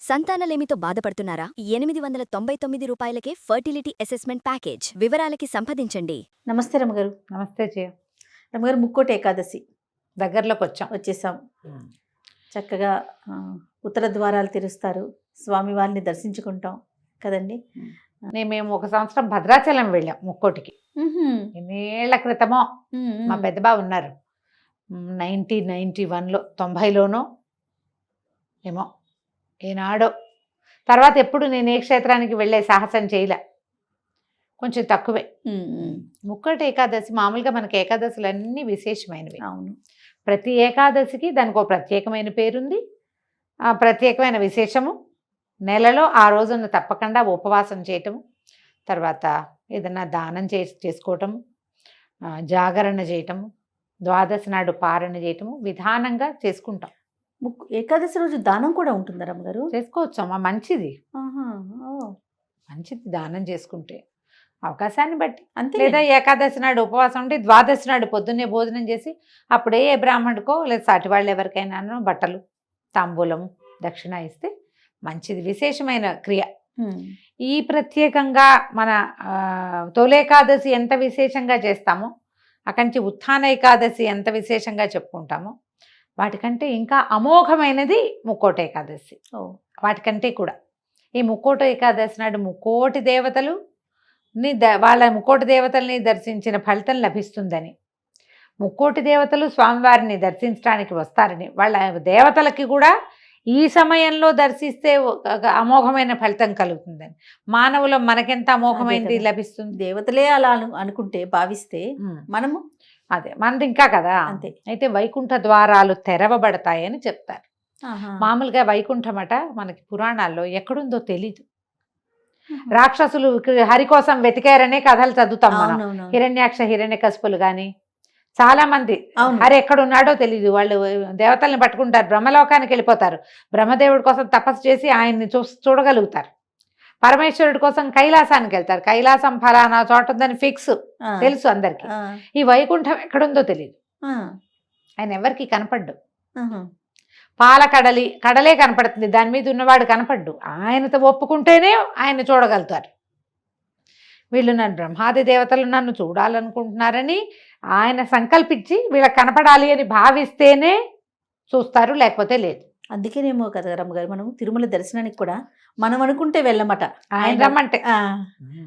సంతానలేమితో బాధపడుతున్నారా? 899 రూపాయలకే fertility assessment package. వివరాలకి సంప్రదించండి. నమస్తే రమగారు. నమస్తే జయ. రమగారు, ముక్కోటి ఏకాదశి దగ్గరలోకి వచ్చేసాం. చక్కగా ఉత్తర ద్వారాలు తెరుస్తారు, స్వామివారిని దర్శించుకుంటాం కదండి. మేము ఒక సంవత్సరం భద్రాచలం వెళ్ళాం ముక్కోటికి. ఎన్నేళ్ల క్రితమో మా పెద్దబాబు ఉన్నారు, 1991లో 90లోనో ఏమో, ఏనాడో. తర్వాత ఎప్పుడు నేను ఏ క్షేత్రానికి వెళ్ళే సాహసం చేయలే, కొంచెం తక్కువే. ముక్కోటి ఏకాదశి మామూలుగా మనకి ఏకాదశులు అన్నీ విశేషమైనవి. అవును, ప్రతి ఏకాదశికి దానికి ఒక ప్రత్యేకమైన పేరుంది, ప్రత్యేకమైన విశేషము. నెలలో ఆ రోజున తప్పకుండా ఉపవాసం చేయటము, తర్వాత ఏదన్నా దానం చేసుకోవటము, జాగరణ చేయటము, ద్వాదశి నాడు పారణ చేయటము విధానంగా చేసుకుంటాం. ఏకాదశి రోజు దానం కూడా ఉంటుందా రమగారు? చేసుకోవచ్చు అమ్మా, మంచిది. మంచిది దానం చేసుకుంటే, అవకాశాన్ని బట్టి అంతే. లేదా ఏకాదశి నాడు ఉపవాసం ఉంటే ద్వాదశి నాడు పొద్దున్నే భోజనం చేసి అప్పుడే ఏ బ్రాహ్మణుడికో లేదా సాటి వాళ్ళు ఎవరికైనా బట్టలు తాంబూలము దక్షిణ ఇస్తే మంచిది, విశేషమైన క్రియ. ఈ ప్రత్యేకంగా మన తొలేకాదశి ఎంత విశేషంగా చేస్తామో, అక్కడి నుంచి ఉత్థాన ఏకాదశి ఎంత విశేషంగా చెప్పుకుంటామో, వాటికంటే ఇంకా అమోఘమైనది ముక్కోటి ఏకాదశి. వాటికంటే కూడా ఈ ముక్కోటి ఏకాదశి నాడు ముక్కోటి దేవతలు వాళ్ళ ముక్కోటి దేవతల్ని దర్శించిన ఫలితం లభిస్తుందని, ముక్కోటి దేవతలు స్వామివారిని దర్శించడానికి వస్తారని, వాళ్ళ దేవతలకి కూడా ఈ సమయంలో దర్శిస్తే అమోఘమైన ఫలితం కలుగుతుందని, మానవులు మనకెంత అమోఘమైనది లభిస్తుంది. దేవతలే అలా అనుకుంటే భావిస్తే మనము అదే మనది ఇంకా కదా. అంతే. అయితే వైకుంఠ ద్వారాలు తెరవబడతాయని చెప్తారు. మామూలుగా వైకుంఠమట మనకి పురాణాల్లో ఎక్కడుందో తెలీదు. రాక్షసులు హరి కోసం వెతికారనే కథలు చదువుతాం మనం. హిరణ్యాక్ష హిరణ్యకశిపులు గాని చాలా మంది హరి ఎక్కడున్నాడో తెలీదు. వాళ్ళు దేవతల్ని పట్టుకుంటారు, బ్రహ్మలోకానికి వెళ్ళిపోతారు, బ్రహ్మదేవుడి కోసం తపస్సు చేసి ఆయన్ని చూడగలుగుతారు. పరమేశ్వరుడి కోసం కైలాసానికి వెళ్తారు, కైలాసం ఫలానా చోట ఉందని ఫిక్స్ తెలుసు అందరికి. ఈ వైకుంఠం ఎక్కడుందో తెలియదు, ఆయన ఎవరికి కనపడ్డు. కడలే కనపడుతుంది, దాని మీద ఉన్నవాడు కనపడ్డు. ఆయనతో ఒప్పుకుంటేనే ఆయన చూడగలుగుతారు. వీళ్ళు నన్ను బ్రహ్మాది దేవతలు నన్ను చూడాలనుకుంటున్నారని ఆయన సంకల్పించి వీళ్ళకి కనపడాలి అని భావిస్తేనే చూస్తారు, లేకపోతే లేదు. అందుకేనేమో కదా రమ్మగారు, మనం తిరుమల దర్శనానికి కూడా మనం అనుకుంటే వెళ్ళమట, ఆయన రమ్మంటే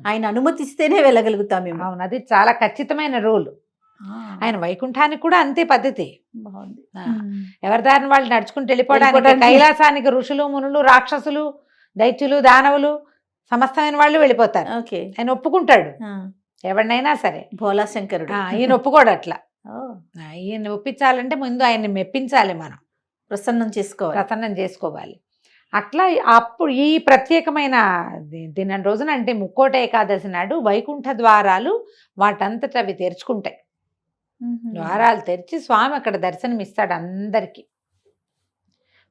ఆయన అనుమతిస్తేనే వెళ్ళగలుగుతాం మేము. అవును, అది చాలా ఖచ్చితమైన రూల్. ఆయన వైకుంఠానికి కూడా అంతే పద్ధతి. ఎవరి దారిని వాళ్ళు నడుచుకుంటూ వెళ్ళిపోవడానికి, కైలాసానికి ఋషులు మునులు రాక్షసులు దైత్యులు దానవులు సమస్తమైన వాళ్ళు వెళ్ళిపోతారు. ఆయన ఒప్పుకుంటాడు ఎవరినైనా సరే. భోలా శంకరుడు ఈయన ఒప్పుకోడు అట్లా. ఈయన ఒప్పించాలంటే ముందు ఆయన్ని మెప్పించాలి, మనం ప్రసన్నం చేసుకోవాలి. అట్లా అప్పుడు ఈ ప్రత్యేకమైన దినం రోజున, అంటే ముక్కోట ఏకాదశి నాడు వైకుంఠ ద్వారాలు వాటంతట అవి తెరుచుకుంటాయి. ద్వారాలు తెరిచి స్వామి అక్కడ దర్శనమిస్తాడు అందరికీ.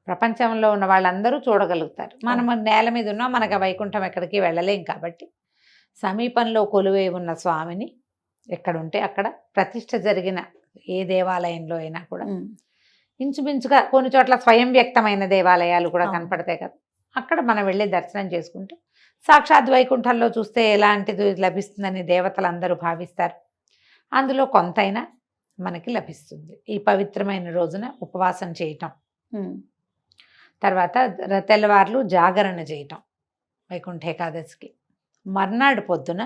ప్రపంచంలో ఉన్న వాళ్ళందరూ చూడగలుగుతారు. మనం నేల మీద ఉన్నా మనకు వైకుంఠం ఎక్కడికి వెళ్ళలేం కాబట్టి, సమీపంలో కొలువై ఉన్న స్వామిని ఎక్కడుంటే అక్కడ ప్రతిష్ఠ జరిగిన ఏ దేవాలయంలో అయినా కూడా ఇంచుమించుగా కొన్ని చోట్ల స్వయం వ్యక్తమైన దేవాలయాలు కూడా కనపడతాయి కదా, అక్కడ మనం వెళ్ళి దర్శనం చేసుకుంటే సాక్షాత్ వైకుంఠంలో చూస్తే ఎలాంటిది లభిస్తుందని దేవతలందరూ భావిస్తారు. అందులో కొంతైనా మనకి లభిస్తుంది. ఈ పవిత్రమైన రోజున ఉపవాసం చేయటం, తర్వాత తెల్లవార్లు జాగరణ చేయటం వైకుంఠ ఏకాదశికి. మర్నాడు పొద్దున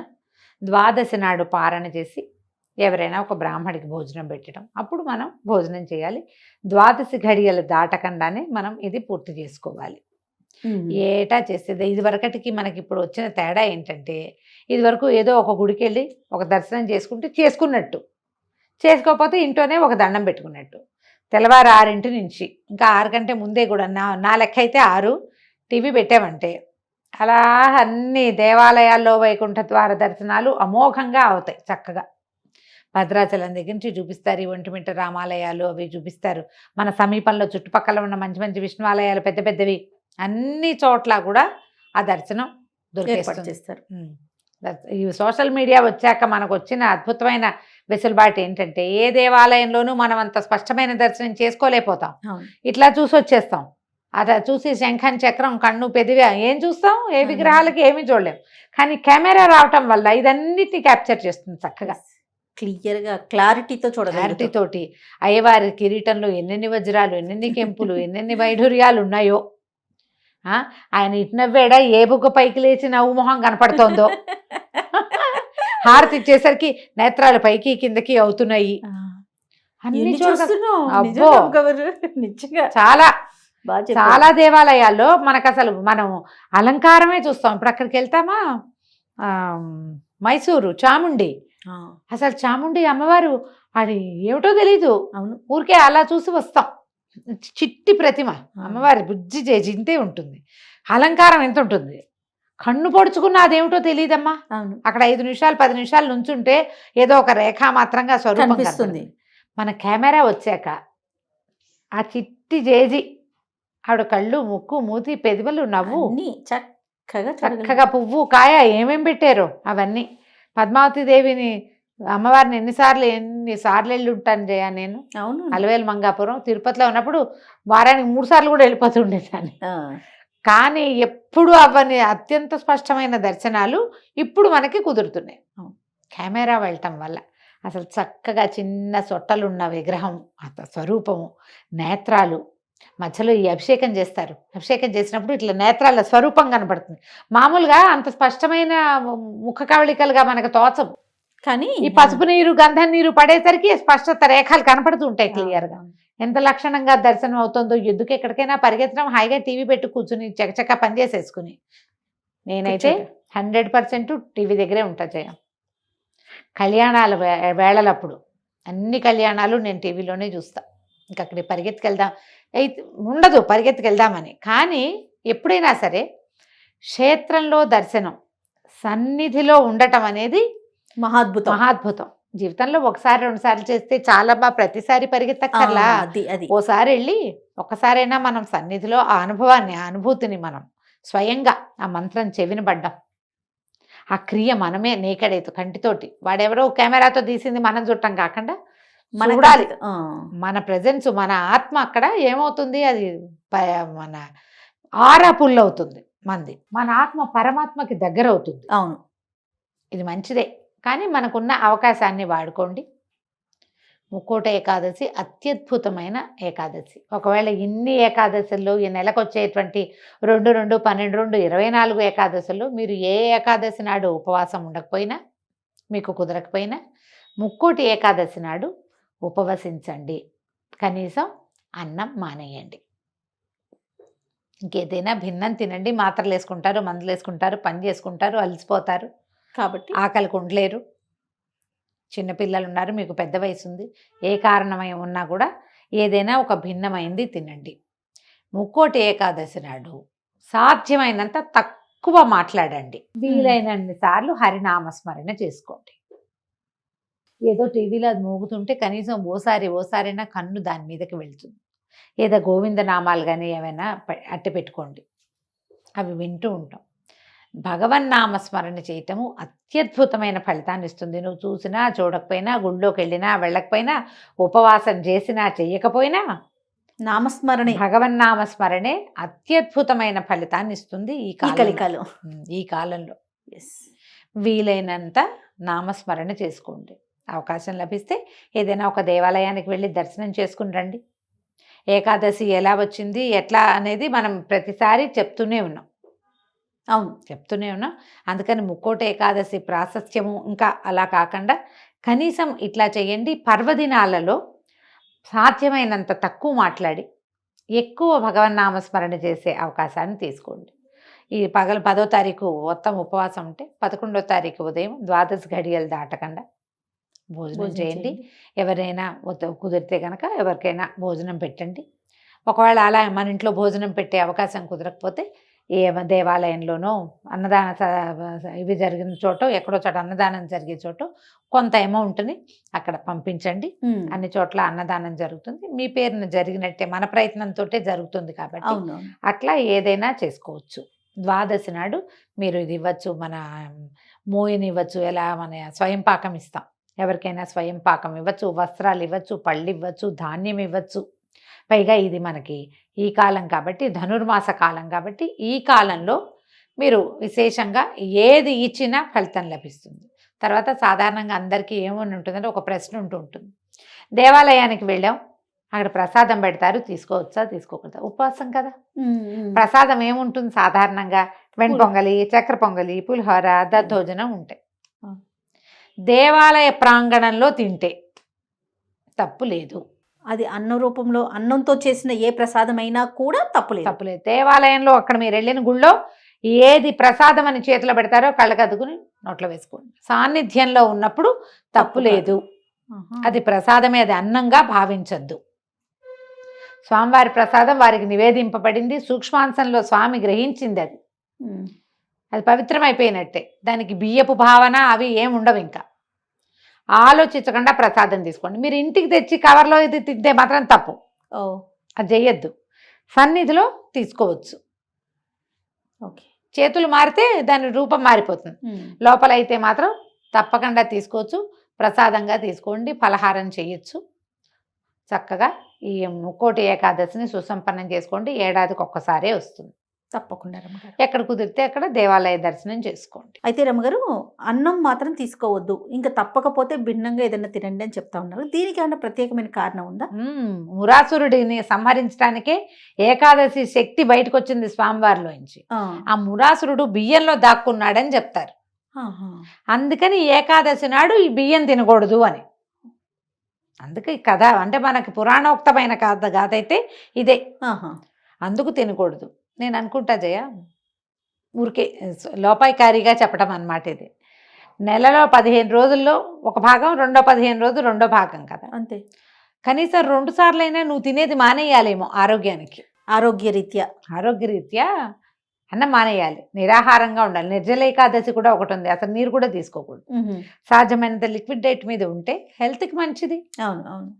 ద్వాదశి నాడు పారణ చేసి ఎవరైనా ఒక బ్రాహ్మడికి భోజనం పెట్టడం, అప్పుడు మనం భోజనం చేయాలి. ద్వాదశి ఘడియలు దాటకుండానే మనం ఇది పూర్తి చేసుకోవాలి. ఏటా చేసేది. ఇదివరకటికి మనకి ఇప్పుడు వచ్చిన తేడా ఏంటంటే, ఇదివరకు ఏదో ఒక గుడికి వెళ్ళి ఒక దర్శనం చేసుకున్నట్టు, చేసుకోకపోతే ఇంట్లోనే ఒక దండం పెట్టుకున్నట్టు. తెల్లవారు 6 నుంచి ఇంకా 6 కంటే ముందే కూడా నా లెక్క అయితే 6 టీవీ పెట్టామంటే అలా అన్ని దేవాలయాల్లో వైకుంఠ ద్వార దర్శనాలు అమోఘంగా అవుతాయి. చక్కగా భద్రాచలం దగ్గర నుంచి చూపిస్తారు, ఈ ఒంటిమిట్ట రామాలయాలు అవి చూపిస్తారు. మన సమీపంలో చుట్టుపక్కల ఉన్న మంచి మంచి విష్ణువాలయాలు పెద్ద పెద్దవి అన్ని చోట్ల కూడా ఆ దర్శనం దొరికేస్తారు. ఈ సోషల్ మీడియా వచ్చాక మనకు వచ్చిన అద్భుతమైన వెసులుబాటు ఏంటంటే, ఏ దేవాలయంలోనూ మనం అంత స్పష్టమైన దర్శనం చేసుకోలేకపోతాం, ఇట్లా చూసి వచ్చేస్తాం. అలా చూసి శంఖం చక్రం కన్ను పెదివి ఏం చూస్తాం, ఏ విగ్రహాలకి ఏమీ చూడలేం. కానీ కెమెరా రావటం వల్ల ఇదన్నిటిని క్యాప్చర్ చేస్తుంది చక్కగా, క్లియర్ గా క్లారిటీతో చూడగలుగుతాం. క్లారిటీ తోటి. అయ్యవారి కిరీటంలో ఎన్నెన్ని వజ్రాలు, ఎన్నెన్ని కెంపులు, ఎన్నెన్ని వైఢూర్యాలు ఉన్నాయో. ఆయన ఇటు నవ్వాడా, ఏ బుగ్గ పైకి లేచి నవ్వు మొహం కనపడుతోందో. హారతి ఇచ్చేసరికి నేత్రాలు పైకి కిందకి అవుతున్నాయి. అన్ని ఎన్ని చూడగ- చూస్తున్నాం, అబ్బో. నిజంగా అమ్మగారు, నిజంగా చాలా బాగా చెప్పారు. చాలా దేవాలయాల్లో మనకు అసలు మనం అలంకారమే చూస్తాం. ఇప్పుడు అక్కడికి వెళ్తామా, మైసూరు చాముండి, ఆ, అసలు చాముండి అమ్మవారు అది ఏమిటో తెలీదు, అవును. ఊరికే అలా చూసి వస్తాం. చిట్టి ప్రతిమ అమ్మవారి బుజ్జి ఇంతే ఉంటుంది. అలంకారం ఎంత ఉంటుంది, కన్ను పొడుచుకున్న అదేమిటో తెలియదమ్మా. అవును, అక్కడ 5 నిమిషాలు 10 నిమిషాలు నుంచుంటే ఏదో ఒక రేఖా మాత్రంగా స్వరూపం కనిపిస్తుంది. కనపడుతుంది. మన కెమెరా వచ్చాక ఆ చిట్టి జేజి ఆవిడ కళ్ళు, ముక్కు, మూతి, పెదవులు, నవ్వు, అన్నీ చక్కగా చూడగలుగుతాం. చక్కగా పువ్వు కాయ ఏమేం పెట్టారో అవన్నీ. పద్మావతి దేవిని అమ్మవారిని ఎన్నిసార్లు వెళ్ళి ఉంటాను జయ నేను. అవును, అలవేలు మంగాపురం తిరుపతిలో ఉన్నప్పుడు వారానికి 3 సార్లు కూడా వెళ్ళిపోతుండేదాన్ని. ఆ, కానీ ఎప్పుడు అవన్నీ అత్యంత స్పష్టమైన దర్శనాలు ఇప్పుడు మనకి కుదురుతున్నాయి కెమెరా వెళ్ళటం వల్ల. అసలు చక్కగా చిన్న సొట్టలున్న విగ్రహం, స్వరూపము, నేత్రాలు, మధ్యలో ఈ అభిషేకం చేస్తారు. అభిషేకం చేసినప్పుడు ఇట్లా నేత్రాల స్వరూపం కనపడుతుంది. మామూలుగా అంత స్పష్టమైన ముఖ కవళికలుగా మనకు తోచవు, కానీ ఈ పసుపు నీరు గంధం నీరు పడేసరికి స్పష్టత రేఖలు కనపడుతూ ఉంటాయి క్లియర్గా. ఎంత లక్షణంగా దర్శనం అవుతుందో. ఎందుకు ఎక్కడికైనా పరిగెత్తడం, హాయిగా టీవీ పెట్టి కూర్చుని చకచక పని చేసేసుకుని. నేనైతే 100% టీవీ దగ్గరే ఉంటా జయ. కళ్యాణాల వేళలప్పుడు అన్ని కళ్యాణాలు నేను టీవీలోనే చూస్తా. ఇంక అక్కడికి పరిగెత్తుకెళ్దాం అయితే ఉండదు, పరిగెత్తుకెళ్దామని. కానీ ఎప్పుడైనా సరే క్షేత్రంలో దర్శనం, సన్నిధిలో ఉండటం అనేది మహాద్భుతం. మహాద్భుతం. జీవితంలో 1-2 సార్లు చేస్తే చాలా ప్రతిసారి పరిగెత్తక్కర్లా. అది ఓసారి వెళ్ళి ఒక్కసారైనా మనం సన్నిధిలో ఆ అనుభవాన్ని, ఆ అనుభూతిని మనం స్వయంగా ఆ మంత్రం చెవిన పడ్డాం, ఆ క్రియ మనమే నేకడైతే కంటితోటి, వాడెవరో కెమెరాతో తీసింది మనం చుట్టం కాకుండా చూడాలి. మన ప్రెజెన్స్, మన ఆత్మ అక్కడ ఏమవుతుంది, అది మన ఆరా పుల్ అవుతుంది మంది. మన ఆత్మ పరమాత్మకి దగ్గర అవుతుంది. అవును, ఇది మంచిదే. కానీ మనకున్న అవకాశాన్ని వాడుకోండి. ముక్కోట ఏకాదశి అత్యద్భుతమైన ఏకాదశి. ఒకవేళ ఇన్ని ఏకాదశుల్లో ఈ నెలకు వచ్చేటువంటి 2, 2, 12, 24 ఏకాదశుల్లో మీరు ఏ ఏకాదశి నాడు ఉపవాసం ఉండకపోయినా, మీకు కుదరకపోయినా, ముక్కోటి ఏకాదశి నాడు ఉపవసించండి. కనీసం అన్నం మానేయండి. ఇంకేదైనా భిన్నం తినండి. మాత్రలు వేసుకుంటారు, మందులు వేసుకుంటారు, పని చేసుకుంటారు, అలసిపోతారు, కాబట్టి ఆకలికి ఉండలేరు. చిన్నపిల్లలు ఉన్నారు, మీకు పెద్ద వయసు ఉంది. ఏ కారణమై ఉన్నా కూడా ఏదైనా ఒక భిన్నమైంది తినండి. ముక్కోటి ఏకాదశి నాడు సాధ్యమైనంత తక్కువ మాట్లాడండి. వీలైనన్ని సార్లు హరినామస్మరణ చేసుకోండి. ఏదో టీవీలో అది మోగుతుంటే కనీసం ఓసారైనా కన్ను దాని మీదకి వెళ్తుంది. ఏదో గోవింద నామాలు కానీ ఏమైనా అట్టి పెట్టుకోండి, అవి వింటూ ఉంటాం. భగవన్నామస్మరణ చేయటము అత్యద్భుతమైన ఫలితాన్ని ఇస్తుంది. నువ్వు చూసినా చూడకపోయినా, గుళ్ళోకి వెళ్ళినా వెళ్ళకపోయినా, ఉపవాసం చేసినా చెయ్యకపోయినా, నామస్మరణే, భగవన్నామస్మరణే అత్యద్భుతమైన ఫలితాన్ని ఇస్తుంది ఈ కాలంలో. వీలైనంత నామస్మరణ చేసుకోండి. అవకాశం లభిస్తే ఏదైనా ఒక దేవాలయానికి వెళ్ళి దర్శనం చేసుకుని రండి. ఏకాదశి ఎలా వచ్చింది, ఎట్లా అనేది మనం ప్రతిసారి చెప్తూనే ఉన్నాం. అందుకని ముక్కోటి ఏకాదశి ప్రాశస్త్యము ఇంకా అలా కాకుండా కనీసం ఇట్లా చేయండి. పర్వదినాలలో సాధ్యమైనంత తక్కువ మాట్లాడి ఎక్కువ భగవన్నామస్మరణ చేసే అవకాశాన్ని తీసుకోండి. ఈ 10వ తారీఖు మొత్తం ఉపవాసం ఉంటే 11వ తారీఖు ఉదయం 12 గడియలు దాటకుండా భోజనం చేయండి. ఎవరైనా కుదిరితే కనుక ఎవరికైనా భోజనం పెట్టండి. ఒకవేళ అలా మన ఇంట్లో భోజనం పెట్టే అవకాశం కుదరకపోతే ఏ దేవాలయంలోనో అన్నదాన ఇవి జరిగిన చోట, ఎక్కడో చోట అన్నదానం జరిగే చోట కొంత అమౌంట్ని అక్కడ పంపించండి. అన్ని చోట్ల అన్నదానం జరుగుతుంది. మీ పేరున జరిగినట్టే, మన ప్రయత్నంతో జరుగుతుంది కాబట్టి అట్లా ఏదైనా చేసుకోవచ్చు. 12 నాడు మీరు ఇది ఇవ్వచ్చు, మన మోయిని ఇవ్వచ్చు, ఎలా మన స్వయం పాకం ఇస్తాం, ఎవరికైనా స్వయం పాకం ఇవ్వచ్చు, వస్త్రాలు ఇవ్వచ్చు, పళ్ళు ఇవ్వచ్చు, ధాన్యం ఇవ్వచ్చు. పైగా ఇది మనకి ఈ కాలం కాబట్టి ధనుర్మాస కాలం కాబట్టి ఈ కాలంలో మీరు విశేషంగా ఏది ఇచ్చినా ఫలితం లభిస్తుంది. తర్వాత సాధారణంగా అందరికీ ఏమని ఉంటుందంటే ఒక ప్రశ్న ఉంటుంది. దేవాలయానికి వెళ్ళాం, అక్కడ ప్రసాదం పెడతారు, తీసుకోవచ్చా తీసుకోకూడదా? ఉపవాసం కదా, ప్రసాదం ఏముంటుంది సాధారణంగా వెణ్పొంగలి, చక్కెర పొంగలి, పులిహోర, దద్దోజనం ఉంటాయి. దేవాలయ ప్రాంగణంలో తింటే తప్పు లేదు. అది అన్న రూపంలో అన్నంతో చేసిన ఏ ప్రసాదం అయినా కూడా తప్పులేదు. తప్పులేదు. దేవాలయంలో అక్కడ మీరు వెళ్ళిన గుళ్ళో ఏది ప్రసాదం అని చేతిలో పెడతారో కళ్ళకద్దుకుని నోట్లో వేసుకోండి. సాన్నిధ్యంలో ఉన్నప్పుడు తప్పు లేదు. అది ప్రసాదమే, అది అన్నంగా భావించద్దు. స్వామివారి ప్రసాదం వారికి నివేదింపబడింది, సూక్ష్మాంశంలో స్వామి గ్రహించింది, అది పవిత్రమైపోయినట్టే. దానికి బియ్యపు భావన అవి ఏముండవు. ఇంకా ఆలోచించకుండా ప్రసాదం తీసుకోండి. మీరు ఇంటికి తెచ్చి కవర్లో ఇది తింటే మాత్రం తప్పు, అది చెయ్యొద్దు. సన్నిధిలో తీసుకోవచ్చు. ఓకే, చేతులు మారితే దాని రూపం మారిపోతుంది. లోపల అయితే మాత్రం తప్పకుండా తీసుకోవచ్చు. ప్రసాదంగా తీసుకోండి, ఫలహారం చేయొచ్చు. చక్కగా ఈ ముక్కోటి ఏకాదశిని సుసంపన్నం చేసుకోండి. ఏడాదికి ఒక్కసారే వస్తుంది. తప్పకుండా రమ్మగారు. ఎక్కడ కుదిరితే అక్కడ దేవాలయ దర్శనం చేసుకోండి. అయితే రమ్మగారు, అన్నం మాత్రం తీసుకోవద్దు, ఇంకా తప్పకపోతే భిన్నంగా ఏదైనా తినండి అని చెప్తా ఉన్నారు. దీనికి ఏమైనా ప్రత్యేకమైన కారణం ఉందా? మురాసురుడిని సంహరించడానికే ఏకాదశి శక్తి బయటకు వచ్చింది స్వామివారిలోంచి. ఆ మురాసురుడు బియ్యంలో దాక్కున్నాడని చెప్తారు. అందుకని ఏకాదశి నాడు ఈ బియ్యం తినకూడదు అని. అందుకే ఈ కథ అంటే మనకి పురాణోక్తమైన గాథ అయితే ఇదే. అందుకు తినకూడదు. నేను అనుకుంటా జయ, ఊరికే లోపాయికారిగా చెప్పడం అన్నమాట ఇది. నెలలో 15 రోజుల్లో ఒక భాగం, రెండో 15 రోజులు రెండో భాగం కదా, అంతే. కనీసం 2 సార్లైనా నువ్వు తినేది మానేయాలేమో ఆరోగ్యానికి. ఆరోగ్యరీత్యా అన్నం మానేయాలి, నిరాహారంగా ఉండాలి. నిర్జల ఏకాదశి కూడా ఒకటి ఉంది, అసలు నీరు కూడా తీసుకోకూడదు. సాధ్యమైనంత లిక్విడ్ డైట్ మీద ఉంటే హెల్త్కి మంచిది. అవును అవును,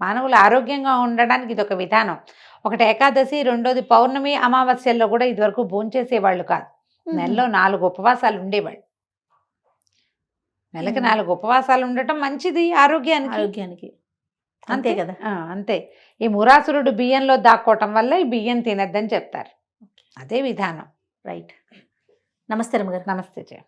మానవులు ఆరోగ్యంగా ఉండడానికి ఇది ఒక విధానం. ఒకటి ఏకాదశి, రెండోది పౌర్ణమి, అమావాస్యల్లో కూడా ఇదివరకు భోంచేసేవాళ్ళు కాదు. నెలలో 4 ఉపవాసాలు ఉండేవాళ్ళు. నెలకి 4 ఉపవాసాలు ఉండటం మంచిది ఆరోగ్యానికి. అంతే కదా. అంతే. ఈ మురాసురుడు బియ్యంలో దాక్కోవటం వల్ల ఈ బియ్యం తినద్దని చెప్తారు. అదే విధానం. రైట్. నమస్తే రమ్మగారు. నమస్తే జయ.